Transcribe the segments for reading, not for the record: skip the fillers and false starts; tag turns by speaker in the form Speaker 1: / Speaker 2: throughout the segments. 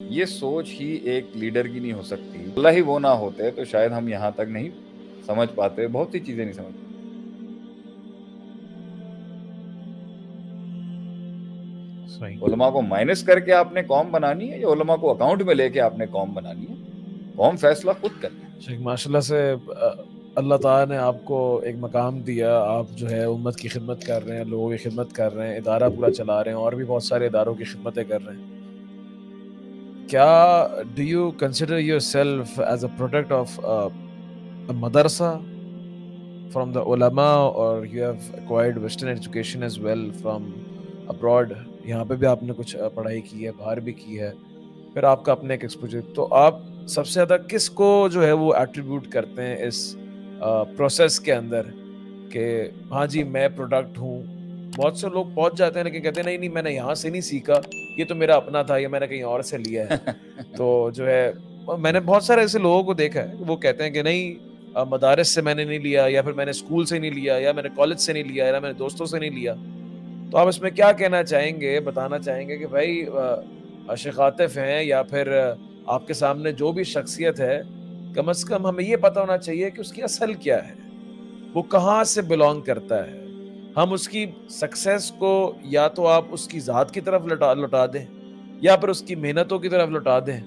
Speaker 1: یہ سوچ ہی ایک لیڈر کی نہیں ہو سکتی. اللہ ہی وہ نہ ہوتے تو شاید ہم یہاں تک نہیں سمجھ پاتے, بہت سی چیزیں نہیں سمجھ پاتے.
Speaker 2: صحیح.
Speaker 1: علماء کو مائنس کر کے آپ نے قوم بنانی ہے یا علماء کو اکاؤنٹ میں لے کے آپ نے قوم بنانی ہے؟ قوم فیصلہ خود کرے.
Speaker 2: شیخ ماشاء اللہ سے اللہ تعالیٰ نے آپ کو ایک مقام دیا, آپ جو ہے امت کی خدمت کر رہے ہیں, لوگوں کی خدمت کر رہے ہیں, ادارہ پورا چلا رہے ہیں, اور بھی بہت سارے اداروں کی خدمتیں کر رہے ہیں. کیا do you consider yourself as a product of madrasa from the ulama, اور you have acquired western education as well from abroad? یہاں پہ بھی آپ نے کچھ پڑھائی کی ہے, باہر بھی کی ہے, پھر آپ کا اپنے ایک ایکسپوجر. تو آپ سب سے زیادہ کس کو جو ہے وہ ایٹریبیوٹ کرتے ہیں اس پروسیس کے اندر کہ ہاں جی میں پروڈکٹ ہوں؟ بہت سے لوگ پہنچ جاتے ہیں لیکن کہتے ہیں نہیں نہیں, میں نے یہاں سے نہیں سیکھا, یہ تو میرا اپنا تھا, یا میں نے کہیں اور سے لیا ہے. تو جو ہے میں نے بہت سارے ایسے لوگوں کو دیکھا ہے, وہ کہتے ہیں کہ نہیں مدارس سے میں نے نہیں لیا, یا پھر میں نے اسکول سے نہیں لیا, یا میں نے کالج سے نہیں لیا, یا میں نے دوستوں سے نہیں لیا. تو آپ اس میں کیا کہنا چاہیں گے, بتانا چاہیں گے کہ بھائی شیخ عاطف ہیں یا پھر آپ کے سامنے جو بھی شخصیت ہے, کم از کم ہمیں یہ پتہ ہونا چاہیے کہ اس کی اصل کیا ہے, وہ کہاں سے بلونگ کرتا ہے. ہم اس کی سکسیس کو یا تو آپ اس کی ذات کی طرف لوٹا دیں, یا پھر اس کی محنتوں کی طرف لوٹا دیں,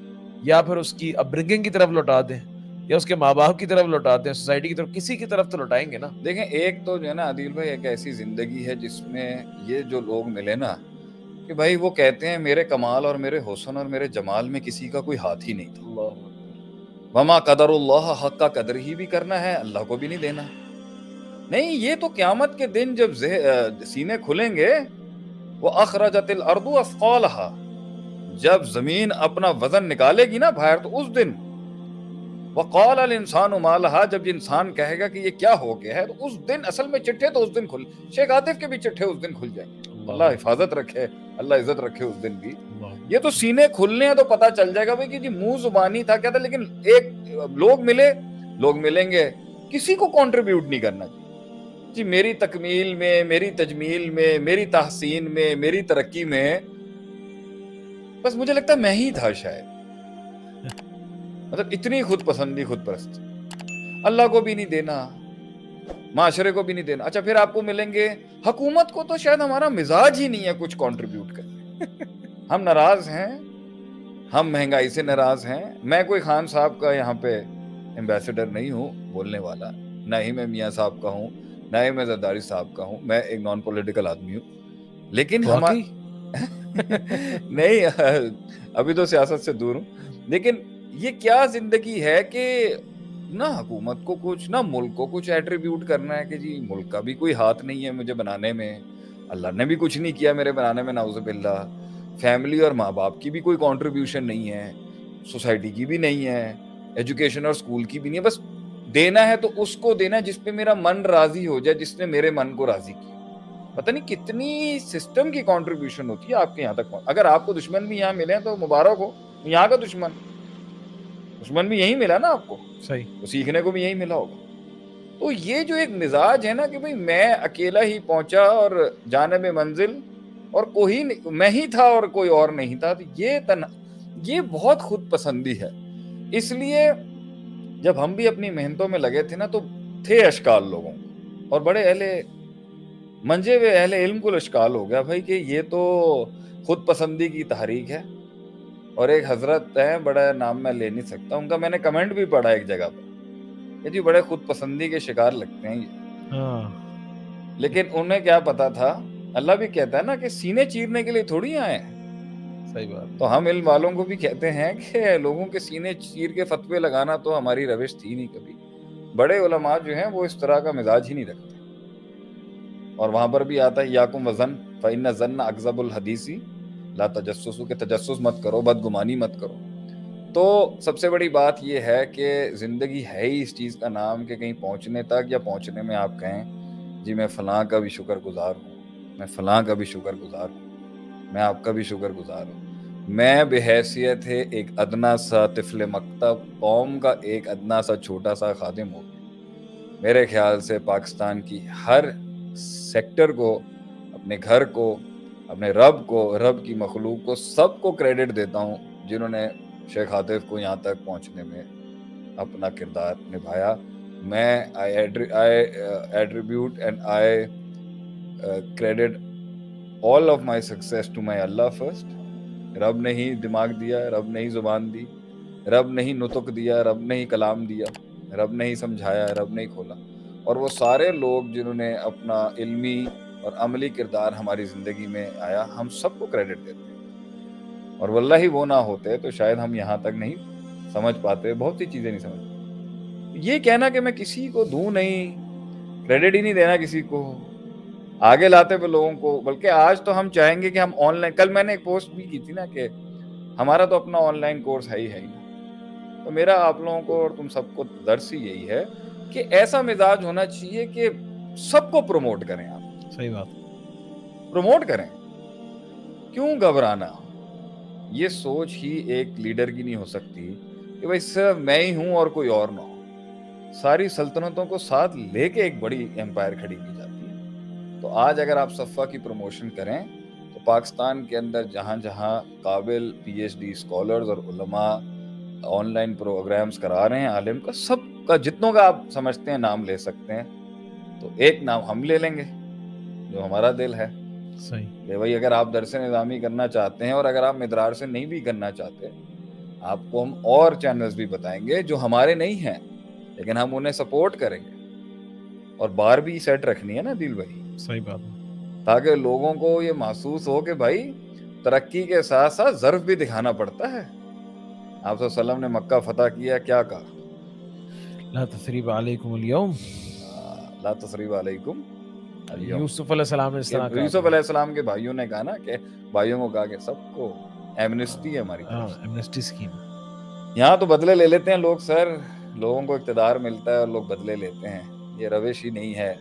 Speaker 2: یا پھر اس کی اپبرنگنگ کی طرف لوٹا دیں, یا اس کے ماں باپ کی طرف لوٹا دیں, سوسائٹی کی طرف, کسی کی طرف تو لوٹائیں گے نا.
Speaker 1: دیکھیں ایک تو جو ہے نا عادل بھائی, ایک ایسی زندگی ہے جس میں یہ جو لوگ ملے نا کہ بھائی وہ کہتے ہیں میرے کمال اور میرے حسن اور میرے جمال میں کسی کا کوئی ہاتھ ہی نہیں تھا.
Speaker 2: اللہ اکبر.
Speaker 1: وما قدر اللہ, حق کا قدر ہی بھی کرنا ہے, اللہ کو بھی نہیں دینا. نہیں, یہ تو قیامت کے دن جب سینے کھلیں گے, وہ اخرجت الارض اثقالها, جب زمین اپنا وزن نکالے گی نا باہر, تو اس دن وقال الانسان ما لها, جب انسان کہے گا کہ یہ کیا ہو گیا ہے, تو اس دن اصل میں چٹھے تو اس دن کھل, شیخ عاطف کے بھی چٹھے اس دن کھل جائیں گے. اللہ حفاظت رکھے, اللہ عزت رکھے اس دن بھی. یہ تو سینے کھلنے ہیں تو پتہ چل جائے گا بھائی کہ جی منہ زبانی تھا کیا تھا, لیکن ایک لوگ ملیں گے, کسی کو کنٹریبیوٹ نہیں کرنا چاہیے جی میری تکمیل میں, میری تجمیل میں, میری تحسین میں, میری ترقی میں. بس مجھے لگتا ہے میں ہی تھا شاید, مطلب اتنی خود پسندی, خود پرست. اللہ کو بھی نہیں دینا, معاشرے کو بھی نہیں دینا. اچھا پھر آپ کو ملیں گے حکومت کو, تو شاید ہمارا مزاج ہی نہیں ہے کچھ کنٹریبیوٹ کرنے. ہم ناراض ہیں, ہم مہنگائی سے ناراض ہیں. میں کوئی خان صاحب کا یہاں پہ ایمبیسڈر نہیں ہوں, بولنے والا, نہ ہی میں میاں صاحب کا ہوں, نہ ہی میں زرداری صاحب کا ہوں. میں ایک نان پولیٹیکل آدمی ہوں. لیکن
Speaker 2: واقعی
Speaker 1: نہیں, ابھی تو سیاست سے دور ہوں. لیکن یہ کیا زندگی ہے کہ نہ حکومت کو کچھ, نہ ملک کو کچھ ایٹریبیوٹ کرنا ہے کہ جی ملک کا بھی کوئی ہاتھ نہیں ہے مجھے بنانے میں, اللہ نے بھی کچھ نہیں کیا میرے بنانے میں, نعوذ باللہ. فیملی اور ماں باپ کی بھی کوئی کنٹریبیوشن نہیں ہے, سوسائٹی کی بھی نہیں ہے, ایجوکیشن اور اسکول کی بھی نہیں ہے. بس دینا ہے تو اس کو دینا جس پہ میرا من راضی ہو جائے, جس نے میرے من کو راضی کیا. پتہ نہیں کتنی سسٹم کی کنٹریبیوشن ہوتی ہے آپ کے یہاں تک. اگر آپ کو دشمن بھی یہاں ملے تو مبارک ہو, یہاں کا دشمن بھی یہی ملا نا آپ کو,
Speaker 2: صحیح.
Speaker 1: تو سیکھنے کو بھی یہی ملا ہوگا. تو یہ جو ایک مزاج ہے نا کہ بھئی میں اکیلا ہی پہنچا اور جانب منزل, اور کوئی میں ہی تھا اور کوئی اور نہیں تھا, تو یہ بہت خود پسندی ہے. اس لیے جب ہم بھی اپنی محنتوں میں لگے تھے نا, تو تھے اشکال لوگوں, اور بڑے منجے ہوئے اہل علم کو اشکال ہو گیا بھائی کہ یہ تو خود پسندی کی تحریک ہے. اور ایک حضرت ہیں, بڑا نام میں لے نہیں سکتا, ان کا میں نے کمنٹ بھی پڑھا ایک جگہ پر کہ جی بڑے خود پسندی کے شکار لگتے ہیں یہ.
Speaker 2: ہاں
Speaker 1: لیکن انہیں کیا پتا تھا, اللہ بھی کہتا ہے نا کہ سینے چیرنے کے لیے تھوڑی آئے ہیں.
Speaker 2: صحیح بات.
Speaker 1: تو ہم علم والوں کو بھی کہتے ہیں کہ لوگوں کے سینے چیر کے فتوے لگانا تو ہماری روش تھی نہیں کبھی. بڑے علماء جو ہیں وہ اس طرح کا مزاج ہی نہیں رکھتے. اور وہاں پر بھی آتا ہے یاکم وزن فإن الظن اکذب الحدیث لا تجسسوا, کہ تجسس مت کرو, بدگمانی مت کرو. تو سب سے بڑی بات یہ ہے کہ زندگی ہے ہی اس چیز کا نام کہ کہیں پہنچنے تک یا پہنچنے میں آپ کہیں جی میں فلاں کا بھی شکر گزار ہوں, میں فلاں کا بھی شکر گزار ہوں, میں آپ کا بھی شکر گزار ہوں. میں بحیثیت ہے ایک ادنا سا طفل مکتب, قوم کا ایک ادنا سا چھوٹا سا خادم ہو. میرے خیال سے پاکستان کی ہر سیکٹر کو, اپنے گھر کو, اپنے رب کو, رب کی مخلوق کو, سب کو کریڈٹ دیتا ہوں جنہوں نے شیخ عاطف کو یہاں تک پہنچنے میں اپنا کردار نبھایا. میں I attribute and I credit all of my success to my Allah first. رب نے ہی دماغ دیا, رب نے ہی زبان دی, رب نے ہی نطق دیا, رب نے ہی کلام دیا, رب نے ہی سمجھایا, رب نے ہی کھولا. اور وہ سارے لوگ جنہوں نے اپنا علمی اور عملی کردار ہماری زندگی میں آیا, ہم سب کو کریڈٹ دیتے ہیں. اور واللہ وہ نہ ہوتے تو شاید ہم یہاں تک نہیں سمجھ پاتے, بہت سی چیزیں نہیں سمجھ پاتے. یہ کہنا کہ میں کسی کو دوں نہیں, کریڈٹ ہی نہیں دینا کسی کو, آگے لاتے پہ لوگوں کو. بلکہ آج تو ہم چاہیں گے کہ ہم آن لائن, کل میں نے ایک پوسٹ بھی کی تھی نا کہ ہمارا تو اپنا آن لائن کورس ہے ہی نا. تو میرا آپ لوگوں کو اور تم سب کو درس ہی یہی ہے کہ ایسا مزاج ہونا چاہیے کہ سب کو پروموٹ کریں. آپ
Speaker 2: صحیح بات,
Speaker 1: پروموٹ کریں, کیوں گھبرانا. یہ سوچ ہی ایک لیڈر کی نہیں ہو سکتی کہ بھائی صرف میں ہی ہوں اور کوئی اور نہ ہو. ساری سلطنتوں کو ساتھ لے کے ایک بڑی امپائر کھڑی کی جاتی ہے. تو آج اگر آپ صفا کی پروموشن کریں تو پاکستان کے اندر جہاں جہاں قابل PhD اسکالرز اور علماء آن لائن پروگرامز کرا رہے ہیں عالم کا, سب کا جتنوں کا آپ سمجھتے ہیں نام لے سکتے ہیں. تو ایک نام ہم لے لیں گے جو ہمارا دل ہے.
Speaker 2: صحیح,
Speaker 1: کہ بھائی اگر آپ درس نظامی کرنا چاہتے ہیں اور اگر آپ مدرار سے نہیں بھی کرنا چاہتے, آپ کو ہم اور چینلز بھی بتائیں گے جو ہمارے نہیں ہیں لیکن ہم انہیں سپورٹ کریں گے. اور بار بھی سیٹ رکھنی ہے نا دل بھائی,
Speaker 2: صحیح بات,
Speaker 1: تاکہ لوگوں کو یہ محسوس ہو کہ بھائی ترقی کے ساتھ ساتھ ظرف بھی دکھانا پڑتا ہے. آپ صلی اللہ علیہ وسلم نے مکہ فتح کیا, کیا کہا؟
Speaker 2: لا تثریب علیکم اليوم,
Speaker 1: لا تثریب علیکم اليوم.
Speaker 2: یوسف علیہ السلام نے اس طرح کہا
Speaker 1: یوسف
Speaker 2: تھا.
Speaker 1: علیہ السلام کے بھائیوں نے کہا نا کہ بھائیوں کو کہا کہ سب کو ایمنسٹی ہے ہماری طرف سے.
Speaker 2: Amnesty scheme.
Speaker 1: یہاں تو بدلے لے لیتے ہیں لوگ سر, لوگوں کو اقتدار ملتا ہے اور لوگ بدلے لیتے ہیں. یہ روش ہی نہیں ہے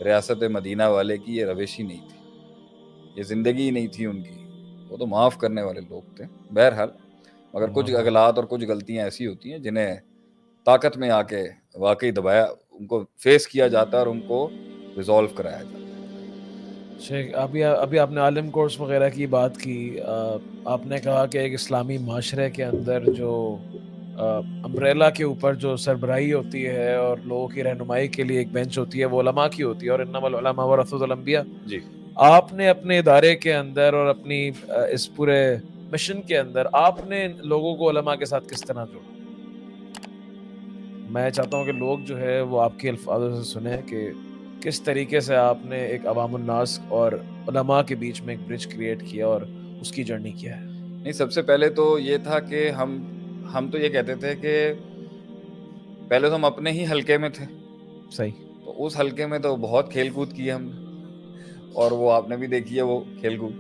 Speaker 1: ریاست مدینہ والے کی, یہ روش ہی نہیں تھی, یہ زندگی ہی نہیں تھی ان کی. وہ تو معاف کرنے والے لوگ تھے. بہرحال مگر کچھ اغلاط اور کچھ غلطیاں ایسی ہوتی ہیں جنہیں طاقت میں آ کے واقعی دبایا, ان کو فیس کیا جاتا ہے اور ان کو ریزالو کرایا جاتا ہے.
Speaker 2: شیخ ابھی آپ نے عالم کورس وغیرہ کی بات کی, آپ نے کہا کہ ایک اسلامی معاشرے کے اندر جو امبریلا کے اوپر جو سربراہی ہوتی ہے اور لوگوں کی رہنمائی کے لیے ایک بینچ ہوتی ہے وہ علماء کی ہوتی ہے, اور انما العلماء ورثۃ الانبیاء.
Speaker 1: جی,
Speaker 2: آپ نے اپنے ادارے کے اندر اور اپنی اس پورے مشن کے اندر آپ نے لوگوں کو علماء کے ساتھ کس طرح جوڑا؟ میں چاہتا ہوں کہ لوگ جو ہے وہ آپ کے الفاظوں سے سنیں کہ کس طریقے سے آپ نے ایک عوام الناس اور علماء کے بیچ میں ایک برج کریٹ کیا اور اس کی جرنی کیا ہے.
Speaker 1: نہیں, سب سے پہلے تو یہ تھا کہ ہم تو یہ کہتے تھے کہ پہلے تو ہم اپنے ہی حلقے میں تھے.
Speaker 2: صحیح,
Speaker 1: تو اس حلقے میں تو بہت کھیل کود کی ہم نے, اور وہ آپ نے بھی دیکھی ہے وہ کھیل کود.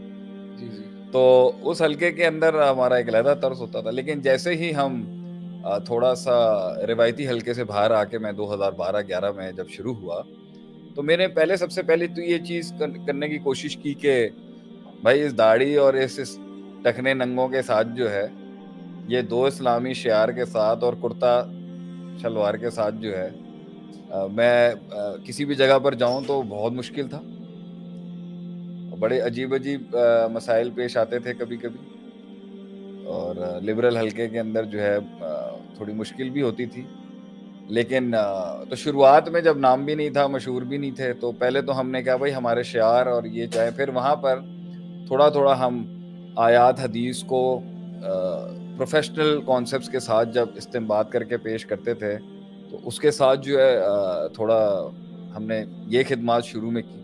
Speaker 2: جی جی,
Speaker 1: تو اس حلقے کے اندر ہمارا ایک علیحدہ طرز ہوتا تھا. لیکن جیسے ہی ہم تھوڑا سا روایتی حلقے سے باہر آ کے میں 2012-11 میں جب شروع ہوا تو میں نے سب سے پہلے تو یہ چیز کرنے کی کوشش کی کہ بھائی اس داڑھی اور اس ٹکنے ننگوں کے ساتھ جو ہے, یہ دو اسلامی شعار کے ساتھ اور کرتا شلوار کے ساتھ جو ہے میں کسی بھی جگہ پر جاؤں تو بہت مشکل تھا. بڑے عجیب مسائل پیش آتے تھے کبھی کبھی, اور لبرل حلقے کے اندر جو ہے تھوڑی مشکل بھی ہوتی تھی. لیکن تو شروعات میں جب نام بھی نہیں تھا, مشہور بھی نہیں تھے, تو پہلے تو ہم نے کہا بھائی ہمارے شعار اور یہ چاہے. پھر وہاں پر تھوڑا تھوڑا ہم آیات حدیث کو پروفیشنل کانسیپٹس کے ساتھ جب استنباط کر کے پیش کرتے تھے تو اس کے ساتھ جو ہے تھوڑا ہم نے یہ خدمات شروع میں کی.